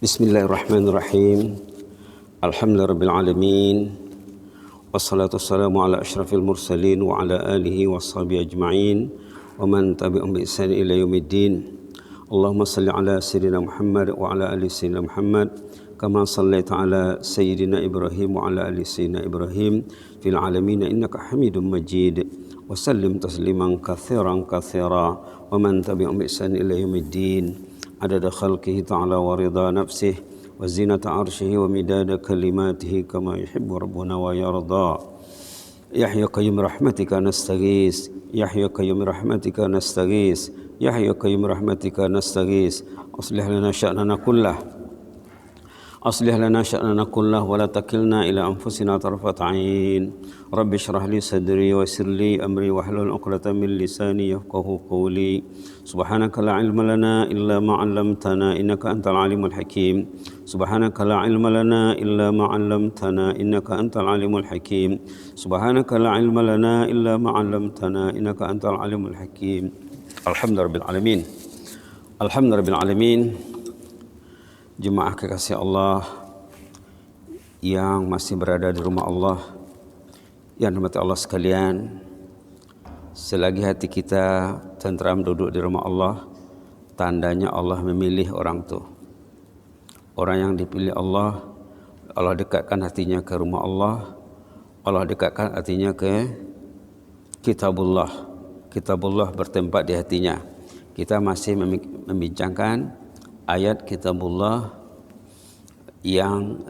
Bismillahirrahmanirrahim. Alhamdulillahirabbil alamin. Wassalatu wassalamu ala asyrafil mursalin wa ala alihi washabihi ajma'in wa man tabi'ahum bi ihsan ila yaumiddin. Allahumma salli ala sayyidina Muhammad wa ala ali sayyidina Muhammad kama sallaita ala sayyidina Ibrahim wa ala ali sayyidina Ibrahim fil alamin innaka Hamidum Majid. Wa sallim tasliman katsiran katsira wa man tabi'ahum bi ihsan ila yaumiddin. Adada khalqihi ta'ala wa ridha nafsihi wa zinata arshihi wa midada kalimatihi kama yuhibbu rabbuna wa yarda. Yahya qayyum rahmatika nastaghis, Yahya qayyum rahmatika nastaghis, Yahya qayyum rahmatika nastaghis. Aslih lana sya'nana kullah, aslih lana sya'nana kullah wa la takilna ila anfusina tarfat 'ain. Rabbi shrah li sadri wa yassir li amri wahlul 'uqdatam min lisani yafqahu qawli. Subhanaka la ilma lana illa ma 'allamtana innaka antal alimul hakim. Subhanaka la ilma lana illa ma 'allamtana innaka antal alimul hakim. Subhanaka la ilma lana illa ma 'allamtana innaka antal alimul hakim. Alhamdulillahirabbil alamin. Alhamdulillahirabbil alamin. Jemaah kekasih Allah yang masih berada di rumah Allah, yang dirahmati Allah sekalian, selagi hati kita tentram duduk di rumah Allah, tandanya Allah memilih orang itu. Orang yang dipilih Allah, Allah dekatkan hatinya ke rumah Allah, Allah dekatkan hatinya ke kitabullah. Kitabullah bertempat di hatinya. Kita masih membincangkan ayat kitabullah yang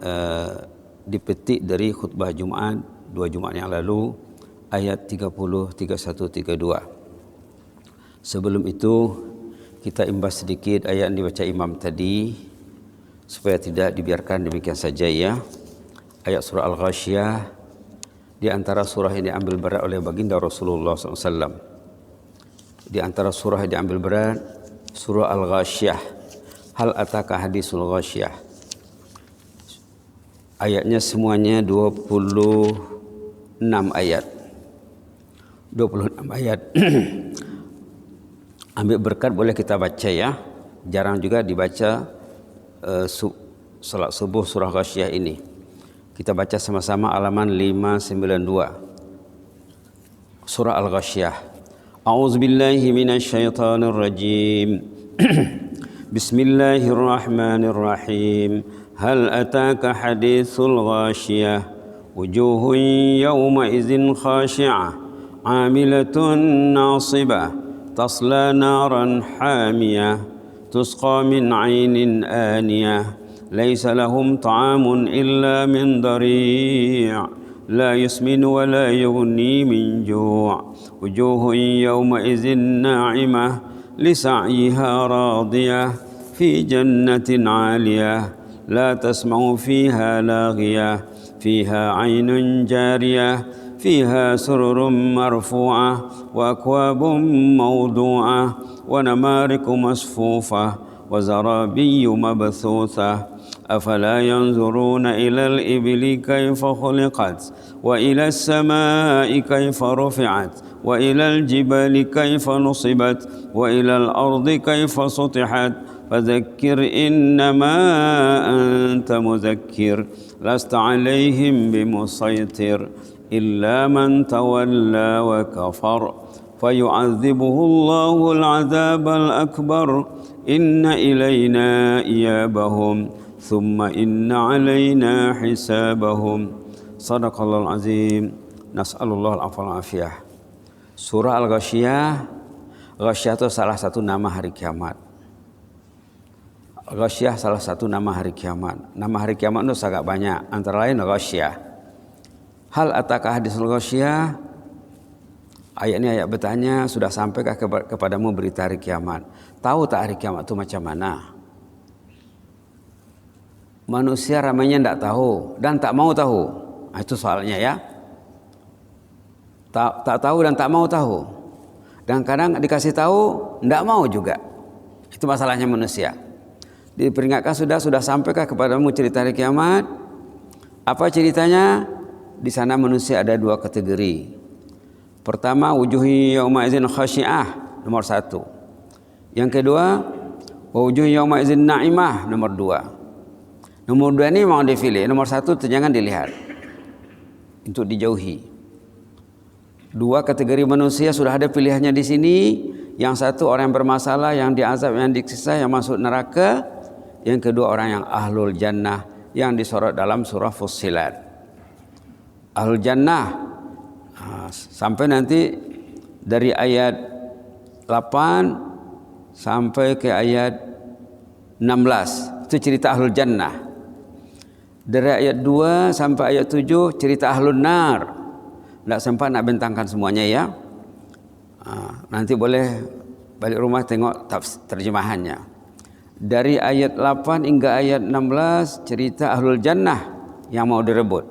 dipetik dari khutbah Jumat 2 Jumat yang lalu, ayat 30, 31, 32. Sebelum itu kita imbas sedikit ayat yang dibaca imam tadi supaya tidak dibiarkan demikian saja ya. Ayat surah Al-Ghasyiyah di antara surah yang diambil berat oleh baginda Rasulullah SAW. Di antara surah yang diambil berat surah Al-Ghasyiyah. Hal ataka hadisul ghasyiyah. Ayatnya semuanya 26 ayat. 26 ayat. Ambil berkat boleh kita baca ya. Jarang juga dibaca salat subuh surah Ghasyiyah ini. Kita baca sama-sama halaman 592. Surah Al-Ghasyiyah. A'udzubillahi minasyaitonir rajim. Bismillahirrahmanirrahim. Hal ataka hadithul ghashiyah. Wujuhun yawma idzin khashi'ah. 'Amilatun nasibah. Tasla naran hamiyah. Tusqa min 'ainin aniyah. Laysa lahum ta'amun illa min dari'. La yusminu wa la yughni min ju'. Wujuhun yawma idzin na'imah. لسعيها راضية في جنة عالية لا تسمع فيها لاغية فيها عين جارية فيها سرر مرفوعة وأكواب موضوعة ونمارق مصفوفة وزرابي مبثوثة أفلا ينظرون إلى الإبل كيف خلقت وإلى السماء كيف رفعت وإلى الجبال كيف نصبت وإلى الأرض كيف سطحت فذكر إنما أنت مذكر لست عليهم بمسيطر إلا من تولى وكفر فيعذبه الله العذاب الأكبر إن إلينا إيابهم ثم إن علينا حسابهم صدق الله العظيم نسأل الله العفو والعافية. Surah Al-Ghasyiyah. Ghasyiyah itu salah satu nama hari kiamat. Ghasyiyah salah satu nama hari kiamat. Nama hari kiamat itu sangat banyak, antara lain Ghasyiyah. Hal ataka hadisul ghasyiyah. Ayat ini ayat bertanya, sudah sampaikah kepadamu berita hari kiamat? Tahu tak hari kiamat itu macam mana? Manusia ramainya tidak tahu dan tak mau tahu. Itu soalnya ya. Tak tahu dan tak mau tahu. Dan kadang dikasih tahu tidak mau juga. Itu masalahnya manusia. Diperingatkan sudah sampaikah kepadamu cerita hari kiamat? Apa ceritanya? Di sana manusia ada dua kategori. Pertama, wujuhi yauma idzin khasyi'ah, nomor 1. Yang kedua, wujuhi yauma idzin na'imah, nomor 2. Nomor 2 ini mau dipilih, nomor 1 itu jangan dilihat, untuk dijauhi. 2 kategori manusia sudah ada pilihannya di sini. Yang 1 orang yang bermasalah, yang diazab, yang disiksa, yang masuk neraka. Yang kedua orang yang ahlul jannah, yang disorot dalam surah Fussilat. Ahlul jannah sampai nanti dari ayat 8 sampai ke ayat 16 itu cerita ahlul jannah. Dari ayat 2 sampai ayat 7 cerita ahlun nar. Tidak sempat nak bentangkan semuanya ya. Nanti boleh balik rumah tengok terjemahannya. Dari ayat 8 hingga ayat 16 cerita ahlul jannah yang mau direbut.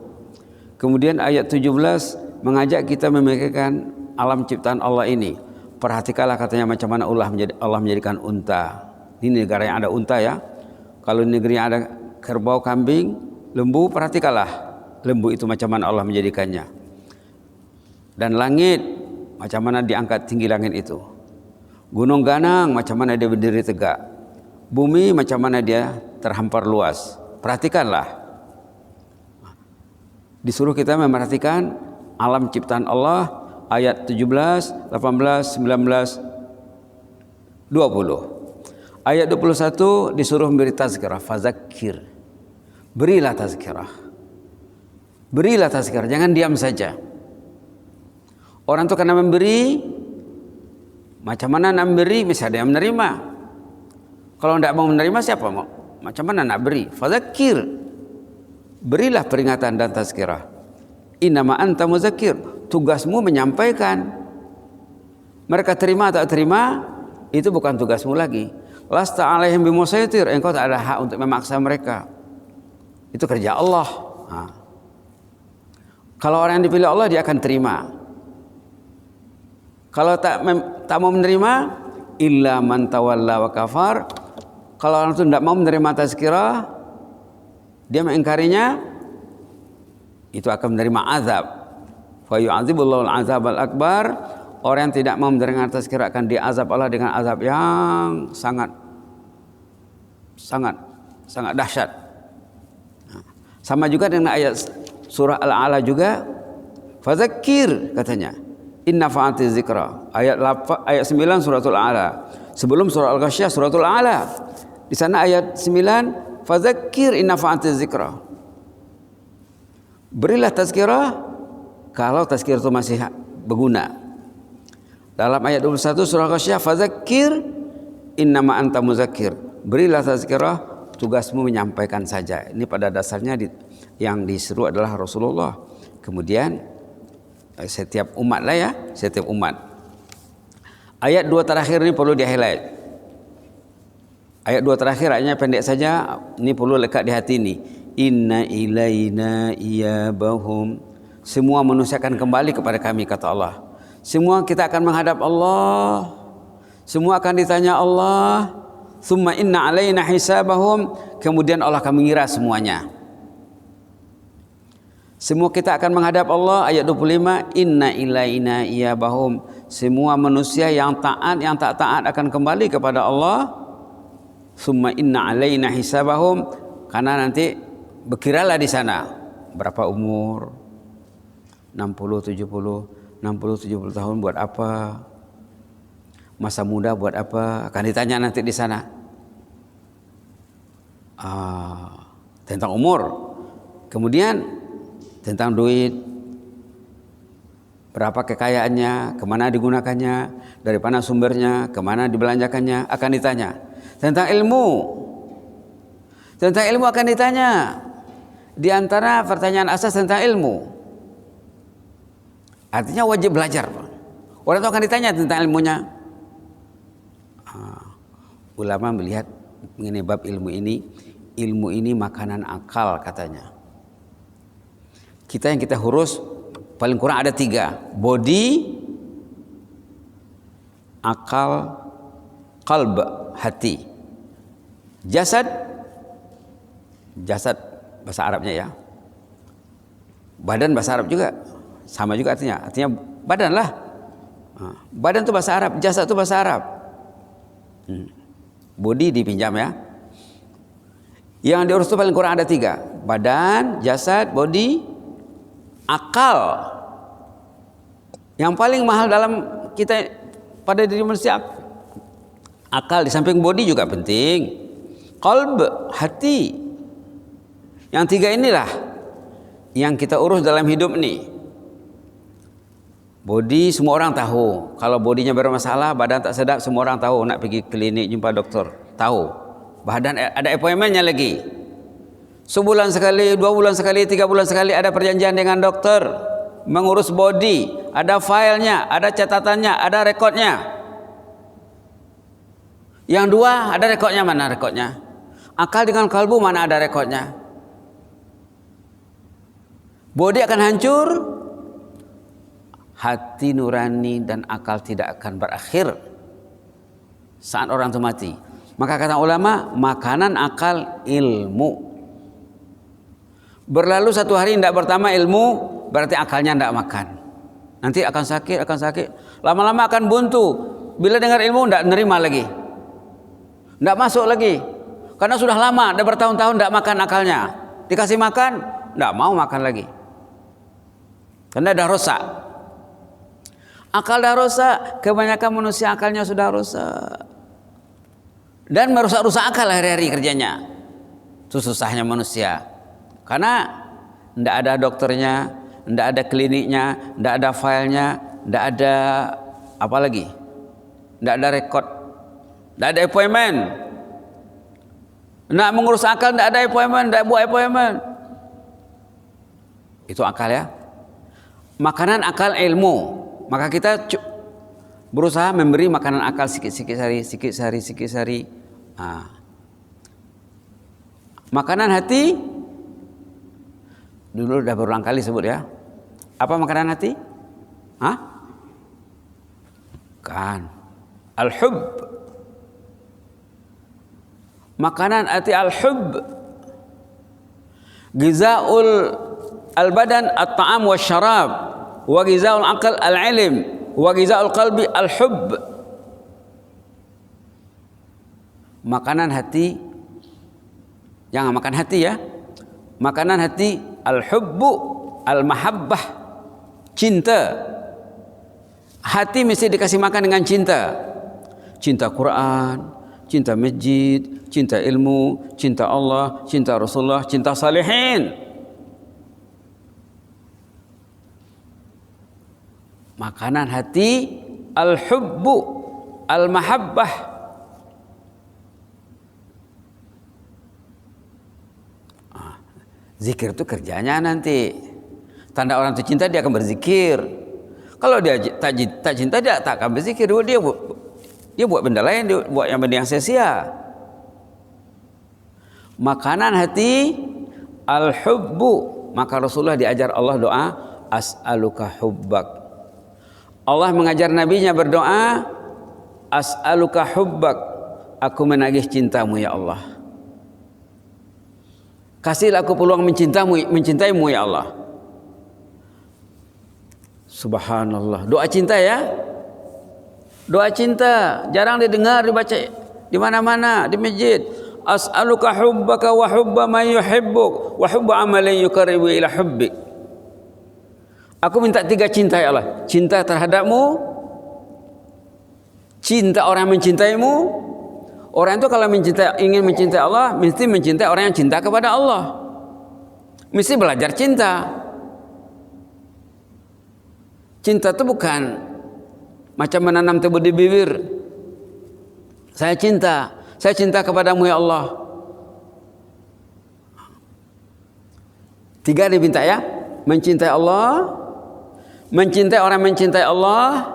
Kemudian ayat 17 mengajak kita memikirkan alam ciptaan Allah ini. Perhatikanlah katanya macam mana Allah menjadikan unta. Ini negara yang ada unta ya. Kalau negeri yang ada kerbau, kambing, lembu, perhatikanlah lembu itu macam mana Allah menjadikannya. Dan langit, macam mana diangkat tinggi langit itu. Gunung ganang, macam mana dia berdiri tegak. Bumi, macam mana dia terhampar luas. Perhatikanlah. Disuruh kita memperhatikan alam ciptaan Allah, ayat 17, 18, 19, 20. Ayat 21 disuruh memberi tazkirah, fazakir. Berilah tazkirah. Berilah tazkirah, jangan diam saja. Orang itu karena memberi, macam mana nak memberi, mesti ada yang menerima. Kalau tidak mau menerima, siapa mau? Macam mana nak beri? Fazakir. Berilah peringatan dan tazkirah. Innama anta muzakir. Tugasmu menyampaikan. Mereka terima atau tak terima, itu bukan tugasmu lagi. Lasta alaihim bimusaitir. Engkau tak ada hak untuk memaksa mereka. Itu kerja Allah. Kalau orang yang dipilih Allah, dia akan terima. Kalau tak mau menerima, illa man tawalla wa kafar. Kalau orang itu tidak mau menerima tazkirah, dia mengingkarinya, itu akan menerima azab. Fa yu'adzibullahu al-'azab al-akbar. Orang yang tidak mau menerima tazkirah akan diazab Allah dengan azab yang sangat dahsyat. Sama juga dengan ayat surah Al-A'la juga, fadzakir katanya. Inna fa'ati zikra. Ayat 9 suratul A'la. Sebelum surah Al-Ghasyiyah suratul A'la. Di sana ayat 9, fadzakir inna fa'ati zikra. Berilah tazkirah kalau tazkirah itu masih berguna. Dalam ayat 21 surah Al-Ghasyiyah, fadzakir innama anta muzakkir. Berilah tazkirah, tugasmu menyampaikan saja. Ini pada dasarnya yang diseru adalah Rasulullah. Kemudian setiap umat lah ya, setiap umat. Ayat 2 terakhir ini perlu di-highlight. Ayat 2 terakhir ayatnya pendek saja, ini perlu lekat di hati ini. Inna ilaina iyabahum. Semua manusia akan kembali kepada kami, kata Allah. Semua kita akan menghadap Allah. Semua akan ditanya Allah. Summa inna alaina hisabahum. Kemudian Allah akan mengira semuanya. Semua kita akan menghadap Allah. Ayat 25, inna ilaina iyabahum. Semua manusia yang taat, yang tak taat akan kembali kepada Allah. Summa inna alaina hisabahum. Karena nanti berkiralah di sana berapa umur, 60, 70 tahun buat apa? Masa muda buat apa? Akan ditanya nanti di sana. Tentang umur. Kemudian tentang duit. Berapa kekayaannya, kemana digunakannya, dari mana sumbernya, kemana dibelanjakannya, akan ditanya. Tentang ilmu. Tentang ilmu akan ditanya. Di antara pertanyaan asas tentang ilmu. Artinya wajib belajar. Orang itu akan ditanya tentang ilmunya. Ulama melihat mengenai bab ilmu ini makanan akal katanya. Kita yang kita urus paling kurang ada 3. Body, akal, qalb, hati. Jasad bahasa Arabnya ya. Badan bahasa Arab juga. Sama juga artinya badan lah. Badan itu bahasa Arab, jasad itu bahasa Arab. Body dipinjam ya. Yang diurus itu paling kurang ada 3. Badan, jasad, body, akal. Yang paling mahal dalam kita pada diri manusia akal, di samping body juga penting. Qalb, hati. Yang 3 inilah yang kita urus dalam hidup nih. Body semua orang tahu. Kalau bodinya bermasalah, badan tak sedap, semua orang tahu. Nak pergi klinik jumpa doktor, tahu. Badan ada appointmentnya lagi. Sebulan sekali, 2 bulan sekali, 3 bulan sekali ada perjanjian dengan dokter mengurus body. Ada filenya, ada catatannya, ada rekodnya. Yang 2 ada rekodnya, mana rekodnya? Akal dengan kalbu mana ada rekodnya? Body akan hancur, hati nurani dan akal tidak akan berakhir saat orang itu mati. Maka kata ulama, makanan akal ilmu. Berlalu 1 hari tidak bertambah ilmu, berarti akalnya tidak makan. Nanti akan sakit. Lama-lama akan buntu. Bila dengar ilmu tidak nerima lagi, tidak masuk lagi. Karena sudah lama, sudah bertahun-tahun tidak makan akalnya. Dikasih makan, tidak mau makan lagi. Karena sudah rusak. Akal dah rusak, kebanyakan manusia akalnya sudah rusak. Dan merusak-rusak akal hari-hari kerjanya. Itu susahnya manusia. Karena tidak ada dokternya, tidak ada kliniknya, tidak ada filenya, tidak ada apa lagi, tidak ada rekod, tidak ada appointment. Nak mengurus akal tidak ada appointment, tidak buat appointment. Itu akal ya. Makanan akal ilmu. Maka kita berusaha memberi makanan akal sikit-sikit sehari. Makanan hati dulu udah berulang kali sebut ya. Apa makanan hati? Kan al-hub. Makanan hati al-hub. Gizaul al-badan at-ta'am wa syarab, wa gizaul aql al-ilm, wa gizaul qalbi al-hub. Makanan hati, jangan makan hati ya. Makanan hati al-hubbu, al-mahabbah, cinta. Hati mesti dikasih makan dengan cinta. Cinta Quran, cinta masjid, cinta ilmu, cinta Allah, cinta Rasulullah, cinta salihin. Makanan hati al-hubbu, al-mahabbah. Zikir itu kerjanya nanti. Tanda orang itu cinta, dia akan berzikir. Kalau dia tak cinta, dia tak akan berzikir. Dia buat benda lain, dia buat benda yang sia-sia. Makanan hati al-hubbu. Maka Rasulullah diajar Allah doa, as'aluka hubbak. Allah mengajar nabinya berdoa, as'aluka hubbak. Aku menagih cintamu ya Allah. Kasihlah aku peluang mencintaimu ya Allah. Subhanallah. Doa cinta ya. Doa cinta jarang didengar, dibaca di mana-mana, di masjid. As'aluka hubbaka wa hubba man yuhibbuk wa hubba amalin yuqarribu ila hubbik. Aku minta 3 cinta ya Allah. Cinta terhadapmu, cinta orang yang mencintaimu. Orang itu kalau ingin mencintai Allah, mesti mencintai orang yang cinta kepada Allah. Mesti belajar cinta. Cinta itu bukan macam menanam tebu di bibir. Saya cinta kepadamu ya Allah. 3 diminta ya. Mencintai Allah, mencintai orang yang mencintai Allah,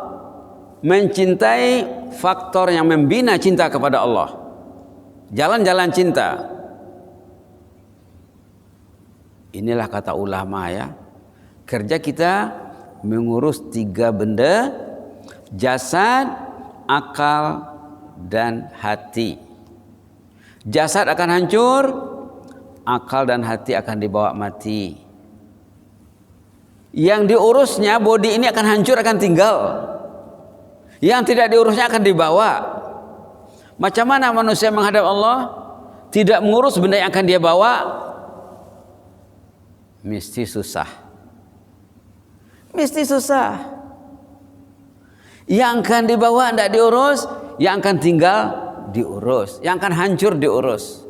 mencintai faktor yang membina cinta kepada Allah. Jalan-jalan cinta. Inilah kata ulama ya. Kerja kita mengurus 3 benda: jasad, akal, dan hati. Jasad akan hancur, akal dan hati akan dibawa mati. Yang diurusnya body ini akan hancur, akan tinggal. Yang tidak diurusnya akan dibawa. Macam mana manusia menghadap Allah? tidak mengurus benda yang akan dia bawa, mesti susah. Mesti susah. Yang akan dibawa tidak diurus, yang akan tinggal diurus, yang akan hancur diurus.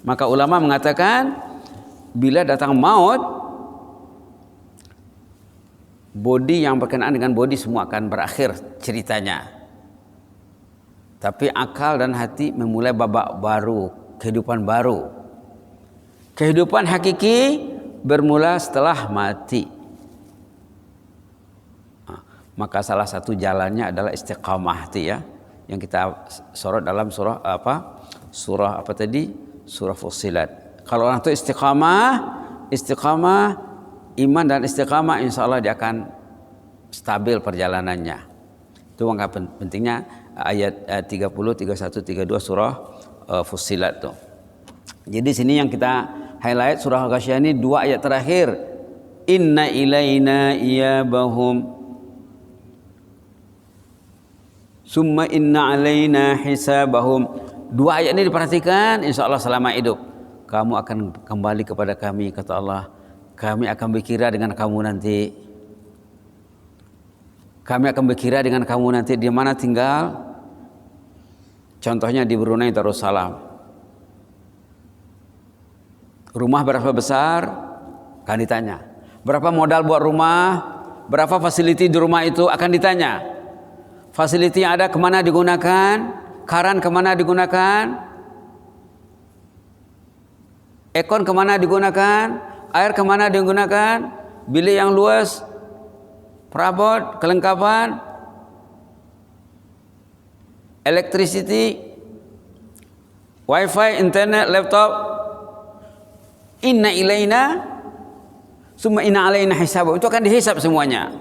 Maka ulama mengatakan bila datang maut, body yang berkenaan dengan body semua akan berakhir ceritanya. Tapi akal dan hati memulai babak baru, kehidupan baru. Kehidupan hakiki bermula setelah mati. Maka salah satu jalannya adalah istiqamah itu ya, yang kita sorot dalam surah apa? Surah apa tadi? Surah Fussilat. Kalau orang itu istiqamah, iman dan istiqamah, insya Allah dia akan stabil perjalanannya. Itu maka pentingnya ayat 30, 31, 32 surah Fussilat tuh. Jadi sini yang kita highlight surah Al-Ghasyiyah ini 2 ayat terakhir. Inna ilaina iyabahum summa inna alaina hisabahum. 2 ayat ini diperhatikan, insya Allah selama hidup kamu akan kembali kepada kami, kata Allah. Kami akan berkira dengan kamu nanti. Kami akan berkira dengan kamu nanti di mana tinggal. Contohnya di Brunei Darussalam. Rumah berapa besar? Akan ditanya. Berapa modal buat rumah? Berapa fasiliti di rumah itu? Akan ditanya. Fasiliti yang ada kemana digunakan? Karan kemana digunakan? Ekon kemana digunakan? Air kemana digunakan? Bilik yang luas, perabot, kelengkapan, electricity, wifi, internet, laptop. Inna ilaina summa inna alaina hisabah. Itu akan dihisab semuanya.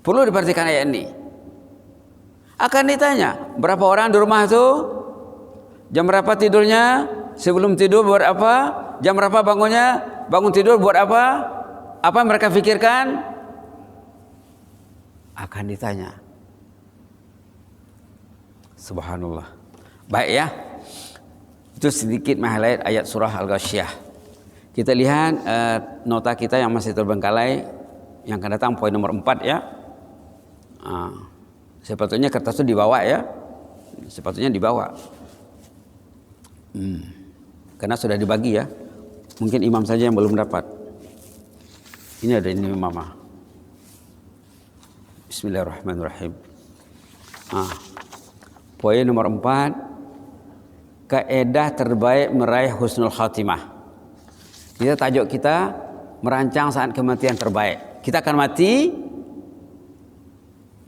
Perlu diperhatikan ayat ini. Akan ditanya, berapa orang di rumah itu? Jam berapa tidurnya? Sebelum tidur buat apa? Jam berapa bangunnya? Bangun tidur buat apa? Apa yang mereka pikirkan? Akan ditanya. Subhanallah. Baik ya. Itu sedikit highlight ayat surah Al-Ghasyiyah. Kita lihat nota kita yang masih terbengkalai. Yang akan datang poin nomor 4 ya. Sepatutnya kertas itu dibawa ya. Sepatutnya dibawa. Karena sudah dibagi ya. Mungkin imam saja yang belum dapat. Ini ada ini mama. Bismillahirrahmanirrahim. Poin nomor 4. Kaedah terbaik meraih husnul khatimah. Kita tajuk kita merancang saat kematian terbaik. Kita akan mati.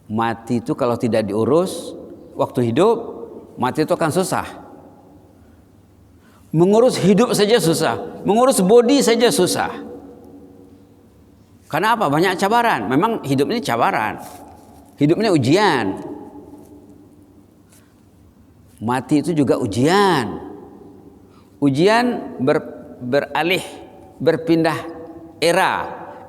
Mati itu kalau tidak diurus waktu hidup, mati itu akan susah. Mengurus hidup saja susah, mengurus body saja susah. Karena apa? Banyak cabaran. Memang hidup ini cabaran. Hidup ini ujian. Mati itu juga ujian. Ujian beralih, berpindah era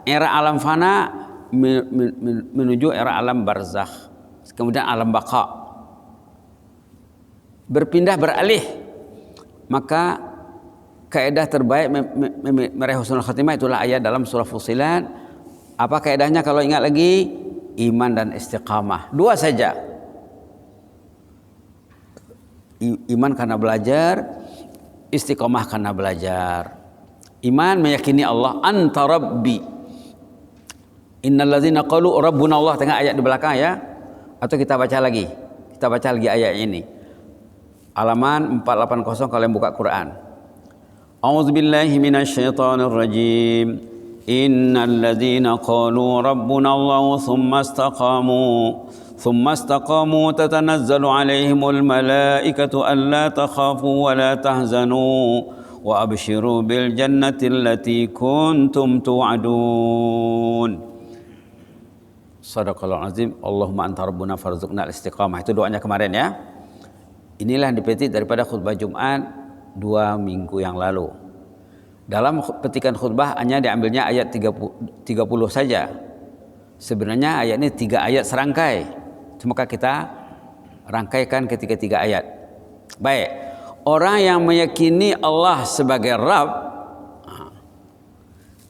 alam fana menuju era alam barzakh, kemudian alam baqa. Berpindah beralih. Maka kaidah terbaik meraih husnul khatimah itulah ayat dalam surah Fussilat. Apa kaidahnya kalau ingat lagi? Iman dan istiqamah. 2 saja. Iman karena belajar, istiqamah karena belajar. Iman meyakini Allah, anta rabbi. Innal ladzina qalu rabbuna Allah, tengah ayat di belakang ya. Atau kita baca lagi. Kita baca lagi ayat ini. Halaman 480 kalau yang buka Quran. A'udzubillahi minasyaitonir rajim. Innal ladzina qalu rabbuna Allah thumma istaqamu tatanazzalu alaihimul malaikatu alla takhafu wa la tahzanu wa abshiru bil jannati allati kuntum tu'adun. Sadaqallahul azim. Allahumma anta rabbuna farzuqna al-istiqamah. Itu doanya kemarin ya. Inilah yang dipetik daripada khutbah Jumat 2 minggu yang lalu. Dalam petikan khutbah hanya diambilnya ayat 30 saja. Sebenarnya ayat ini 3 ayat serangkai. Maka kita rangkaikan ketiga-tiga ayat. Baik, orang yang meyakini Allah sebagai Rabb,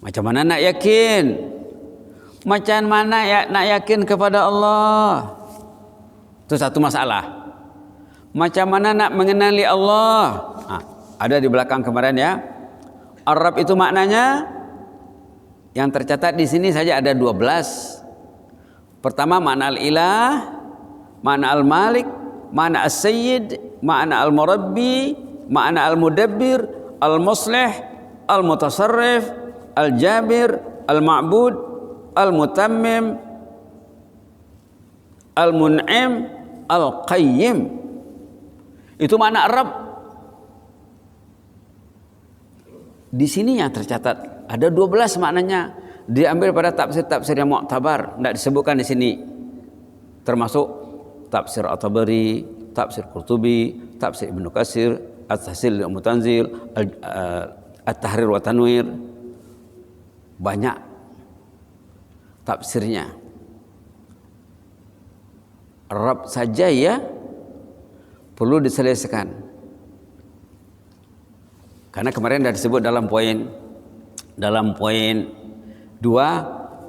macam mana nak yakin? Macam mana nak yakin kepada Allah? Itu satu masalah. Macam mana nak mengenali Allah? Ada di belakang kemarin ya. Ar-Rabb itu maknanya yang tercatat di sini saja ada 12. Pertama makna al-ilah, makna al-malik, makna as-sayyid, makna al-murabbi, makna al-mudabbir, al-muslih, al-mutasarrif, al-jabir, al-ma'bud, al-mutammim, al-mun'im, al-qayyim. Itu makna Rabb. Di sini yang tercatat ada 12 maknanya, diambil pada tafsir-tafsir yang mu'tabar, tidak disebutkan di sini. Termasuk tafsir At-Tabari, tafsir Qurtubi, tafsir Ibnu Katsir, At-Tahsil wal Mutanzil, At-Tahrir wa Tanwir. Banyak tafsirnya. Rabb saja ya perlu diselesaikan. Karena kemarin sudah disebut dalam poin 2,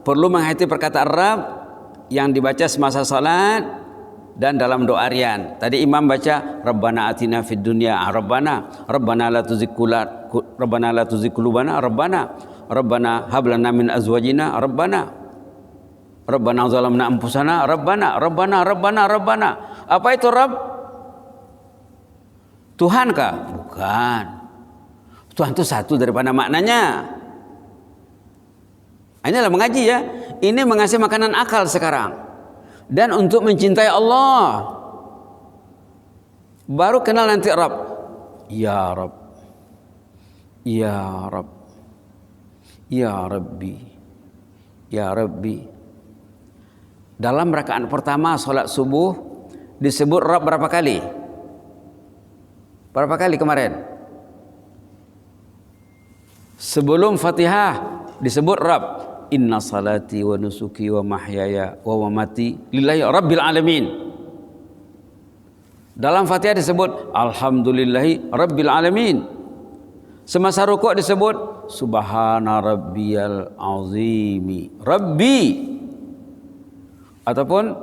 perlu menghayati perkataan Rabb yang dibaca semasa salat dan dalam doa harian. Tadi imam baca Rabbana atina fid dunya, Rabbana la tuzigh qulubana, Rabbana hab lana min azwajina, Rabbana zalamna anfusana, Rabbana. Apa itu Rabb? Tuhan kah? Bukan. Tuhan itu satu daripada maknanya. Inilah mengaji ya. Ini mengasih makanan akal sekarang. Dan untuk mencintai Allah, baru kenal nanti Rabb. Ya Rabb, Ya Rabb, Ya Rabbi, Ya Rabbi. Dalam rakaat pertama solat subuh disebut Rabb berapa kali? Berapa kali kemarin? Sebelum Fatihah disebut Rabb. Inna salati wa nusuki wa mahyaya wa mamati lillahi rabbil alamin. Dalam Fatihah disebut alhamdulillahi rabbil alamin. Semasa rukuk disebut subhana rabbiyal azimi rabbi. Ataupun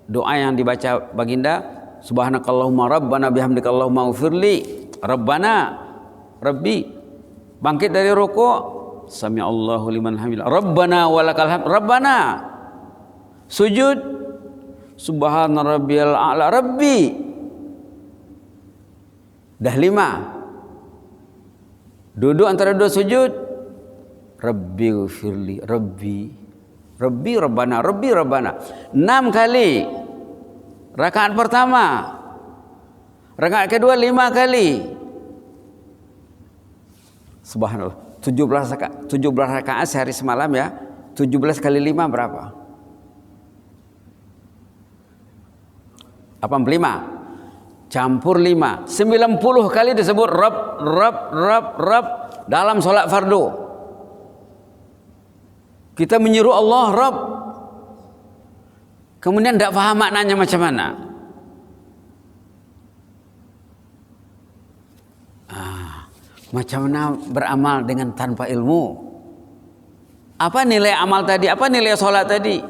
doa yang dibaca baginda subhanakallahumma rabbana bihamdika allahumma ufirli rabbana rabbi. Bangkit dari rukuk, sami Allahu liman hamidah, Rabbana walakal hamd, Rabbana. Sujud, subhana rabbiyal a'la, Rabbi. Dah 5. Duduk antara dua sujud, Rabbi ghfirli, Rabbi, Rabbana, Rabbi, Rabbana. 6 kali. Rakaat pertama. Rakaat kedua 5 kali. Subhanallah, 17 rakaat sehari semalam ya. 17 kali 5 berapa? 85. Campur 5. 90 kali disebut Rabb dalam sholat fardu. Kita menyuruh Allah Rabb. Kemudian tidak faham maknanya macam mana. Macam mana beramal dengan tanpa ilmu? Apa nilai amal tadi? Apa nilai sholat tadi?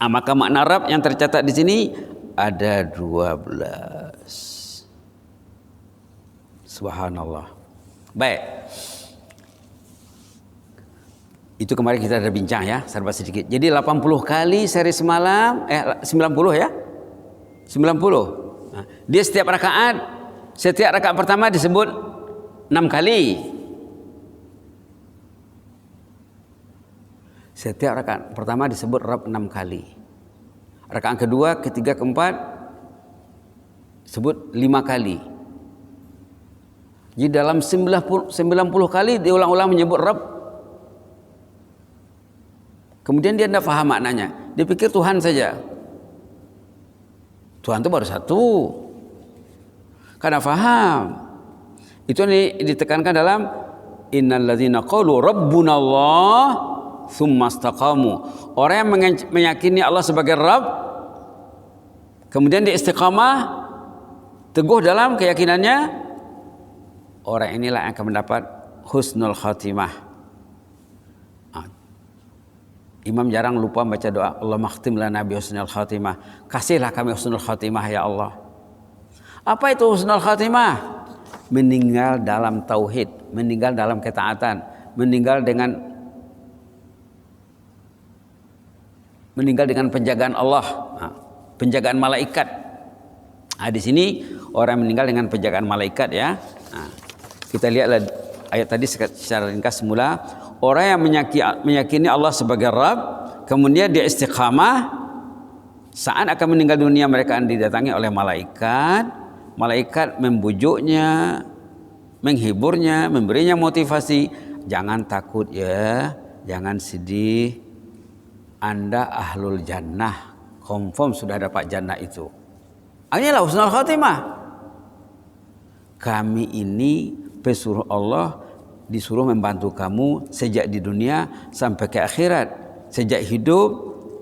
Maka makna Rabb yang tercatat di sini ada 12. Subhanallah. Baik. Itu kemarin kita ada bincang ya, serba sedikit. Jadi 80 kali sehari semalam, 90 ya? 90. Nah, dia setiap rakaat pertama disebut 6 kali. Setiap rakaat pertama disebut Rabb 6 kali. Rakaat kedua, ketiga, keempat disebut 5 kali. Jadi dalam 90 kali diulang-ulang menyebut Rabb. Kemudian dia tidak faham maknanya. Dia pikir Tuhan saja. Tuhan itu baru satu. Karena faham. Itu ditekankan dalam innal ladzina qalu rabbunallah tsumma istaqamu. Orang yang meyakini Allah sebagai Rabb kemudian dia istiqamah teguh dalam keyakinannya, orang inilah yang akan mendapat husnul khatimah. Imam jarang lupa baca doa, Allahumma khtim lana bi husnul khatimah. Kasihlah kami husnul khatimah ya Allah. Apa itu husnul khatimah? Meninggal dalam tauhid, meninggal dalam ketaatan, meninggal dengan penjagaan Allah, penjagaan malaikat. Di sini orang meninggal dengan penjagaan malaikat ya. Kita lihatlah ayat tadi secara ringkas semula. Orang yang meyakini Allah sebagai Rabb, kemudian dia istiqamah, saat akan meninggal dunia mereka akan didatangi oleh malaikat. Malaikat membujuknya, menghiburnya, memberinya motivasi. Jangan takut ya, jangan sedih. Anda ahlul jannah, confirm sudah dapat jannah itu. Inilah husnul khatimah. Kami ini pesuruh Allah, disuruh membantu kamu sejak di dunia sampai ke akhirat, sejak hidup,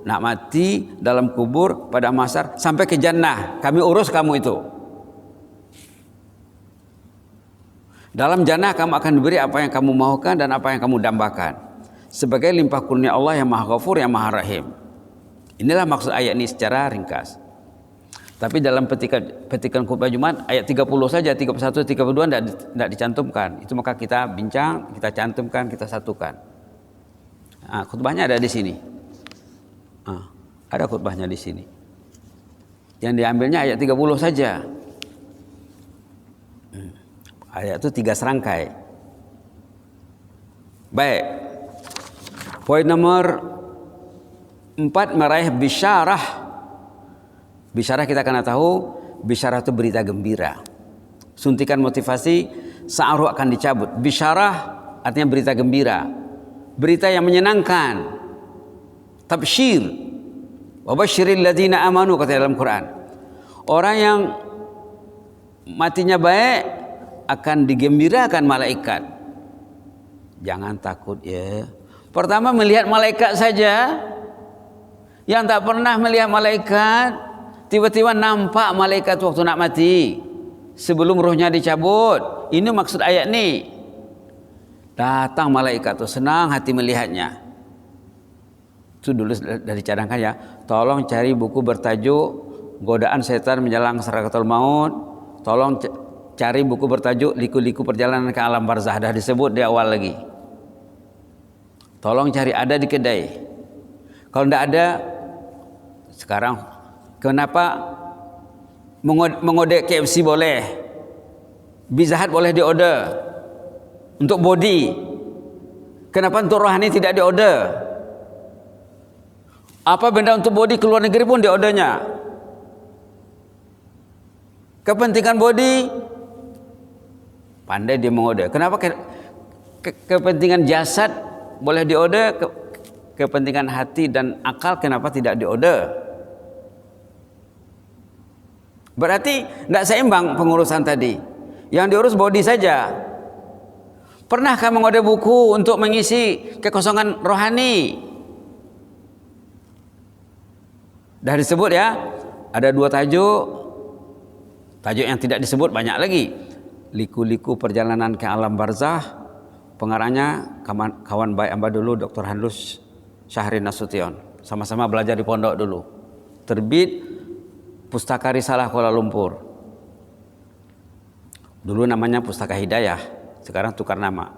nak mati, dalam kubur, pada mahsyar sampai ke jannah. Kami urus kamu itu. Dalam jannah kamu akan diberi apa yang kamu mahukan dan apa yang kamu dambakan, sebagai limpah kurnia Allah yang Maha Ghafur, yang Maha Rahim. Inilah maksud ayat ini secara ringkas. Tapi dalam petikan khutbah Jumat ayat 30 saja, 31, 32 tidak dicantumkan. Itu maka kita bincang, kita cantumkan, kita satukan. Khutbahnya ada di sini. Ada khutbahnya di sini. Yang diambilnya ayat 30 saja. Ayat itu 3 serangkai. Baik. Poin nomor 4, meraih bisyarah. Bisyarah kita akan tahu, bisyarah itu berita gembira. Suntikan motivasi, sa'ruh akan dicabut. Bisyarah artinya berita gembira. Berita yang menyenangkan. Tabsyir. Wa basyiril ladzina amanu, kata dalam Quran. Orang yang matinya baik akan digembirakan malaikat. Jangan takut ya. Pertama melihat malaikat saja. Yang tak pernah melihat malaikat, tiba-tiba nampak malaikat waktu nak mati, sebelum ruhnya dicabut. Ini maksud ayat ini. Datang malaikat itu, senang hati melihatnya. Itu dulu dari cadangkan ya. Tolong cari buku bertajuk Godaan Setan Menjelang Sakratul Maut. Tolong cari buku bertajuk Liku-liku Perjalanan ke Alam Barzah. Dah disebut di awal lagi. Tolong cari, ada di kedai. Kalau tidak ada, sekarang kenapa mengodek KFC boleh, Pizza Hut boleh diorder untuk body, kenapa untuk rohani tidak diorder? Apa benda untuk body keluar negeri pun diordernya. Kepentingan body, pandai dia mengorder. Kenapa kepentingan jasad boleh diorder, kepentingan hati dan akal kenapa tidak diorder? Berarti tidak seimbang pengurusan tadi. Yang diurus body saja. Pernahkah mengorder buku untuk mengisi kekosongan rohani? Dah disebut ya. Ada 2 tajuk. Tajuk yang tidak disebut banyak lagi. Liku-liku Perjalanan ke Alam Barzah. Pengarangnya kawan baik amba dulu, Dr. Handus Syahrin Nasution. Sama-sama belajar di pondok dulu. Terbit Pustaka Risalah Kuala Lumpur. Dulu namanya Pustaka Hidayah, sekarang tukar nama.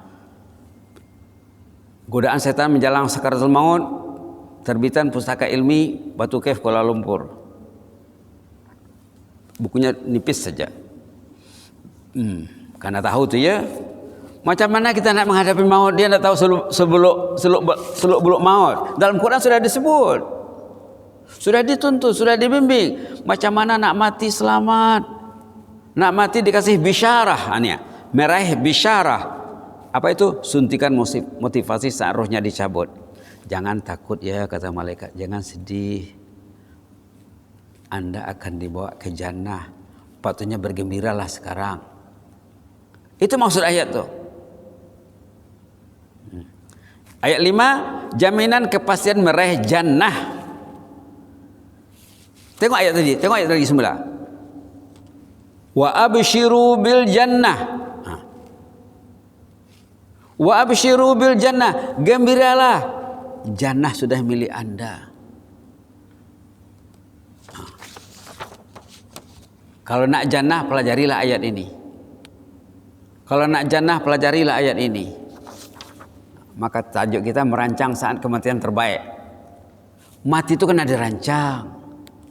Godaan Setan Menjelang Sakratul Maut, terbitan Pustaka Ilmi Batu Kef Kuala Lumpur. Bukunya nipis saja. Karena tahu tuh ya, macam mana kita nak menghadapi maut, dia tidak tahu seluk beluk maut. Dalam Quran sudah disebut. Sudah dituntut, sudah dibimbing. Macam mana nak mati selamat, nak mati dikasih bisyarah. Meraih bisyarah. Apa itu? Suntikan motivasi saat rohnya dicabut. Jangan takut ya, kata malaikat. Jangan sedih. Anda akan dibawa ke jannah. Patutnya bergembiralah sekarang. Itu maksud ayat tuh. Ayat 5, jaminan kepastian meraih jannah. Tengok ayat tadi semula. Wa abshiru bil jannah. Wa abshiru bil jannah, gembiralah, jannah sudah milik Anda. Kalau nak jannah, pelajarilah ayat ini. Kalau nak jannah, pelajarilah ayat ini. Maka tajuk kita merancang saat kematian terbaik. Mati itu kena dirancang,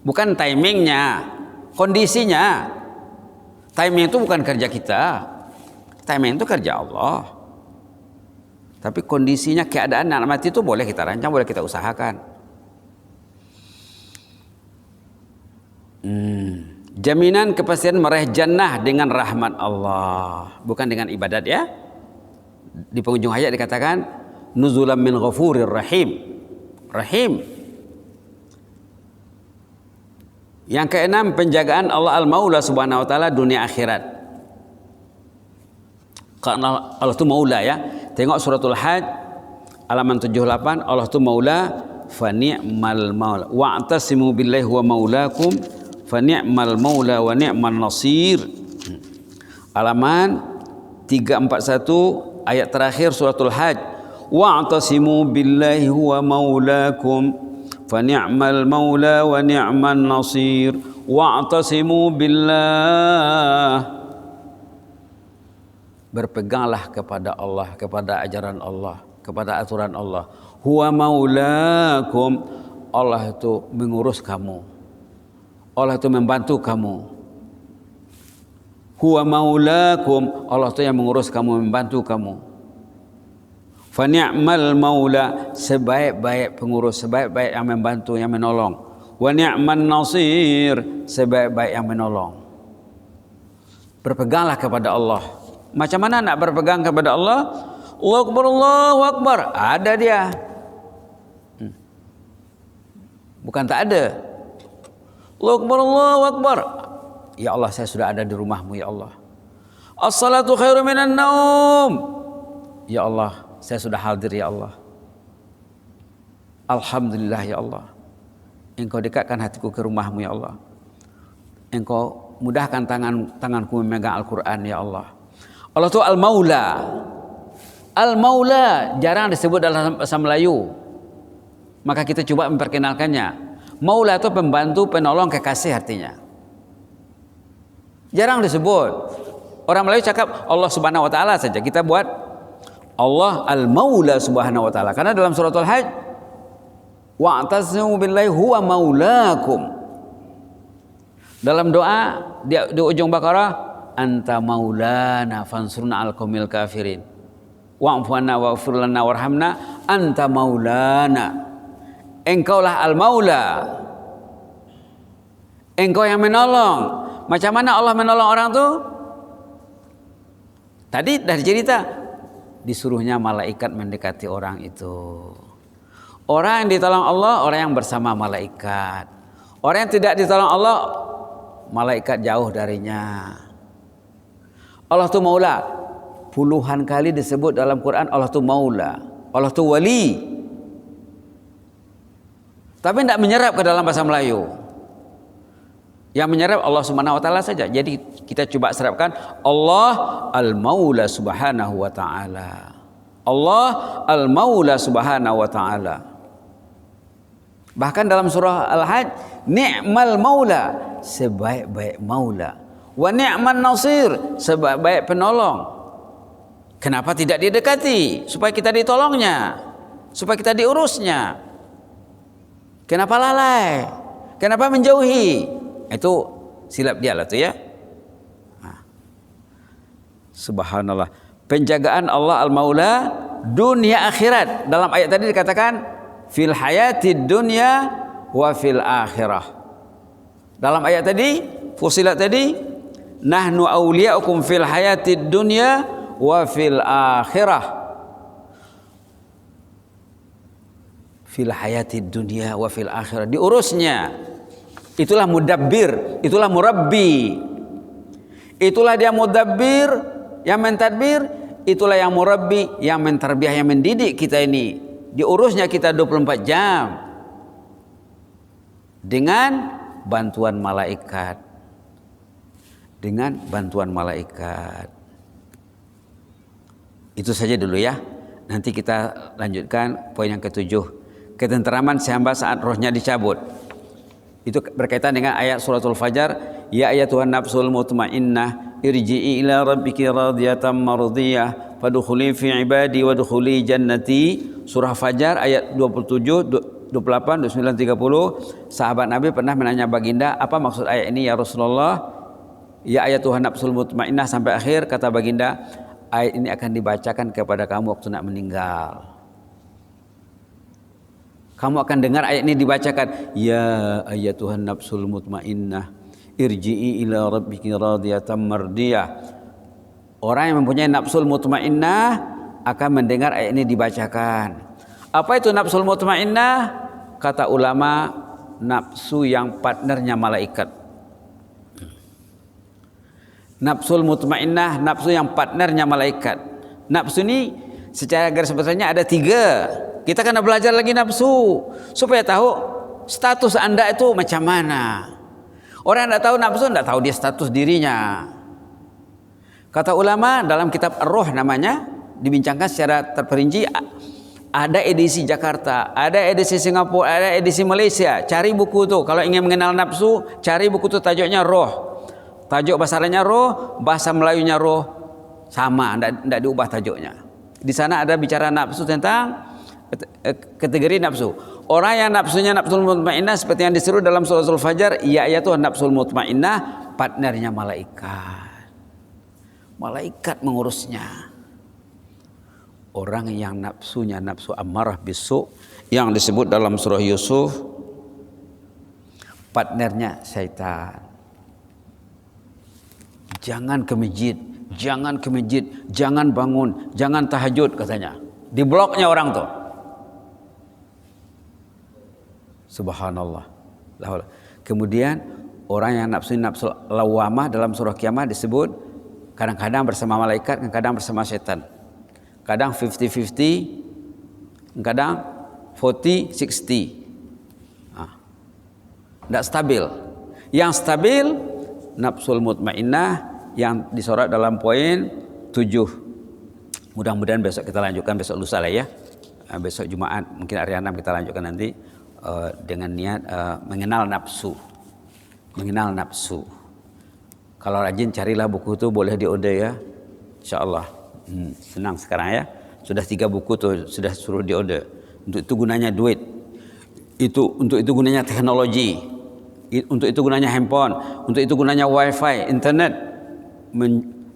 bukan timingnya, kondisinya. Timing itu bukan kerja kita, timing itu kerja Allah. Tapi kondisinya, keadaan anak mati itu boleh kita rancang, boleh kita usahakan. Jaminan kepastian meraih jannah dengan rahmat Allah, bukan dengan ibadat ya. Di penghujung ayat dikatakan nuzulam min ghafurir rahim. Rahim. Yang keenam, penjagaan Allah Al-Maula Subhanahu wa taala dunia akhirat. Karena Allah itu Maula ya. Tengok suratul Hajj halaman 78, Allah itu Maula, fa ni'mal maula wa'tasimu billahi huwa maulakum fa ni'mal maula wa ni'man nasir. Halaman 341 ayat terakhir suratul Hajj, wa'tasimu billahi huwa maulakum fa ni'mal maula wa ni'man nasir. Wa'tasimu billah, berpeganglah kepada Allah, kepada ajaran Allah, kepada aturan Allah. Huwa maulakum, Allah itu mengurus kamu, Allah itu membantu kamu. Huwa maulakum, Allah itu yang mengurus kamu, membantu kamu. Fa ni'mal maula, sebaik-baik pengurus, sebaik-baik yang membantu, yang menolong. Wa ni'man nasir, sebaik-baik yang menolong. Berpeganglah kepada Allah. Macam mana nak berpegang kepada Allah? Allahu Akbar, Allahu Akbar. Ada dia. Bukan tak ada. Allahu Akbar, Allahu Akbar. Ya Allah, saya sudah ada di rumahmu ya Allah. As-salatu khairu minan naum. Ya Allah, saya sudah hadir ya Allah. Alhamdulillah ya Allah. Engkau dekatkan hatiku ke rumahmu ya Allah. Engkau mudahkan tanganku memegang Al-Quran ya Allah. Allah itu Al-Maula. Al-Maula jarang disebut dalam bahasa Melayu. Maka kita coba memperkenalkannya. Maula itu pembantu, penolong, kekasih artinya. Jarang disebut. Orang Melayu cakap Allah Subhanahu wa taala saja. Kita buat Allah Al-Maula Subhanahu wa taala. Karena dalam suratul Hajj, wa'tasimu billahi huwa maulakum. Dalam doa di ujung Baqarah, anta maulana fansurna al qaumil kafirin wa'fu anna waghfir lana warhamna anta maulana. Engkaulah al-maula, engkau yang menolong. Macam mana Allah menolong orang tu? Tadi dah cerita, disuruhnya malaikat mendekati orang itu. Orang yang ditolong Allah, orang yang bersama malaikat. Orang yang tidak ditolong Allah, malaikat jauh darinya. Allah itu Maula. Puluhan kali disebut dalam Quran Allah itu Maula. Allah itu Wali. Tapi tidak menyerap ke dalam bahasa Melayu. Yang menyerap Allah Subhanahu wa taala saja. Jadi kita coba serapkan Allah Al-Maula Subhanahu wa taala. Allah Al-Maula Subhanahu wa taala. Bahkan dalam surah Al-Hajj, ni'mal maula, sebaik-baik maula. Wa ni'man nasir, sebaik-baik penolong. Kenapa tidak didekati? Supaya kita ditolongnya, supaya kita diurusnya. Kenapa lalai? Kenapa menjauhi? Itu silap dia lah tu ya. Subhanallah. Penjagaan Allah Al-Maula dunia akhirat. Dalam ayat tadi dikatakan fil hayatid dunya wa fil akhirah. Dalam ayat tadi, Fussilat tadi, nahnu awliya'ukum fil hayatid dunya wa fil akhirah. Fil hayatid dunya wa fil akhirah. Diurusnya. Itulah mudabbir, itulah murabbi. Itulah dia mudabbir, yang mentadbir, itulah yang murabbi, yang mentarbiyah, yang mendidik kita ini. Diurusnya kita 24 jam. Dengan bantuan malaikat. dengan bantuan malaikat. Itu saja dulu ya. Nanti kita lanjutkan poin yang ketujuh. Ketenteraman si hamba saat rohnya dicabut. Itu berkaitan dengan ayat suratul Fajar. Ya ayyatuhan nafsul mutmainnah irji'i ila rabbiki radiyatan mardiyah fadkhuli fi ibadi wadkhuli jannati. Surah Fajar ayat 27, 28, 29, 30. Sahabat Nabi pernah menanya baginda, apa maksud ayat ini ya Rasulullah? Ya ayyatuhan nafsul mutmainnah sampai akhir. Kata baginda, ayat ini akan dibacakan kepada kamu waktu nak meninggal. Kamu akan dengar ayat ini dibacakan. Ya ayyatuhan nafsul mutmainnah irji'i ila rabbiki radiyatan mardiyah. Orang yang mempunyai nafsul mutmainnah akan mendengar ayat ini dibacakan. Apa itu nafsul mutmainnah? Kata ulama, nafsu yang partnernya malaikat. Nafsul mutmainnah, nafsu yang partnernya malaikat. Nafsu ini secara garis besarnya ada 3. Kita kena belajar lagi nafsu supaya tahu status anda itu macam mana. Orang yang tidak tahu nafsu tidak tahu dia status dirinya. Kata ulama dalam kitab Ar-Ruh namanya, dibincangkan secara terperinci. Ada edisi Jakarta, ada edisi Singapura, ada edisi Malaysia. Cari buku tu. Kalau ingin mengenal nafsu, cari buku tu, tajuknya Ruh. Tajuk bahasa Arabnya Ruh, bahasa Melayunya Ruh, sama, tidak diubah tajuknya. Di sana ada bicara nafsu tentang kategori nafsu. Orang yang nafsunya nafsul mutmainnah seperti yang disuruh dalam suratul Fajar, ya ayatuhan nafsul mutmainnah, partnernya malaikat. Malaikat mengurusnya. Orang yang nafsunya nafsu ammarah bisu yang disebut dalam surah Yusuf, partnernya syaitan. Jangan ke masjid, jangan ke masjid, jangan bangun, jangan tahajud katanya. Di bloknya orang tuh. Subhanallah. Kemudian orang yang nafsu lawamah dalam surah Kiamah disebut kadang-kadang bersama malaikat, kadang-kadang bersama setan. Kadang 50-50, kadang 40-60. Tidak stabil. Yang stabil nafsul mutmainnah yang disorot dalam poin 7. Mudah-mudahan besok kita lanjutkan, besok lusa lah ya. Besok Jumat, mungkin hari 6 kita lanjutkan nanti dengan niat mengenal nafsu. Mengenal nafsu. Kalau rajin carilah buku itu, boleh diorder ya. InsyaAllah. Senang sekarang ya. Sudah 3 buku tuh sudah suruh diorder. Untuk itu gunanya duit. Untuk itu gunanya teknologi. Untuk itu gunanya handphone. Untuk itu gunanya wifi, internet.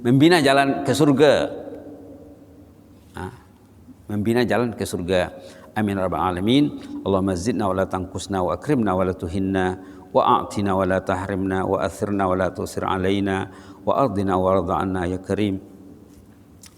Membina jalan ke surga. Membina jalan ke surga. Amin rabbal alamin. Allahumma zidna wa la tanqusna wa akrimna wa la tuhinna wa a'tina wa la tahrimna wa athirna wa la tusir alaina wa ardina wa radha anna ya karim.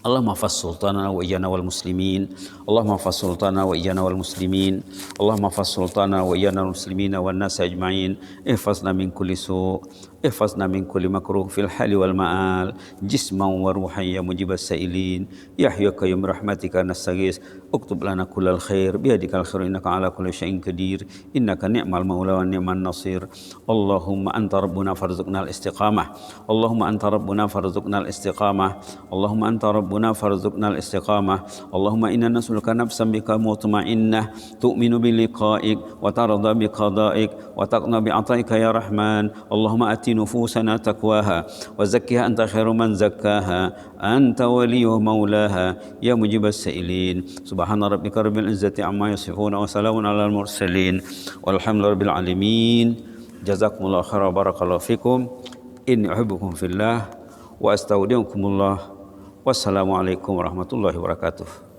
اللهم احفظ سلطاننا وإيانا والمسلمين اللهم احفظ سلطاننا وإيانا والمسلمين اللهم احفظ سلطاننا وإيانا والمسلمين والناس أجمعين احفظنا من كل سوء احفظنا من كل مكروه في الحال والمآل جسما وروحا يا مجيب السائلين يا حي يا قيوم برحمتك نستغيث اكتب لنا كل الخير بيدك الخير إنك على كل شيء قدير إنك نعم المولى ونعم النصير اللهم أنت ربنا فارزقنا الاستقامة اللهم أنت ربنا فارزقنا الاستقامة اللهم أنت ربنا فارزقنا الاستقامة اللهم إنا نسألك نفسا بك مطمئنة تؤمن بلقائك وترضى بقضائك وتقنى بعطائك يا رحمن اللهم آت نفوسنا تقواها وزكها أنت خير من زكاها أنت ولي مولاها يا مجيب السائلين سبحان ربك رب العزة عما يصفون وسلام على المرسلين والحمد لله رب العالمين جزاكم الله خيرا وبارك الله فيكم إني أحبكم في الله وأستودعكم الله. Wassalamualaikum warahmatullahi wabarakatuh.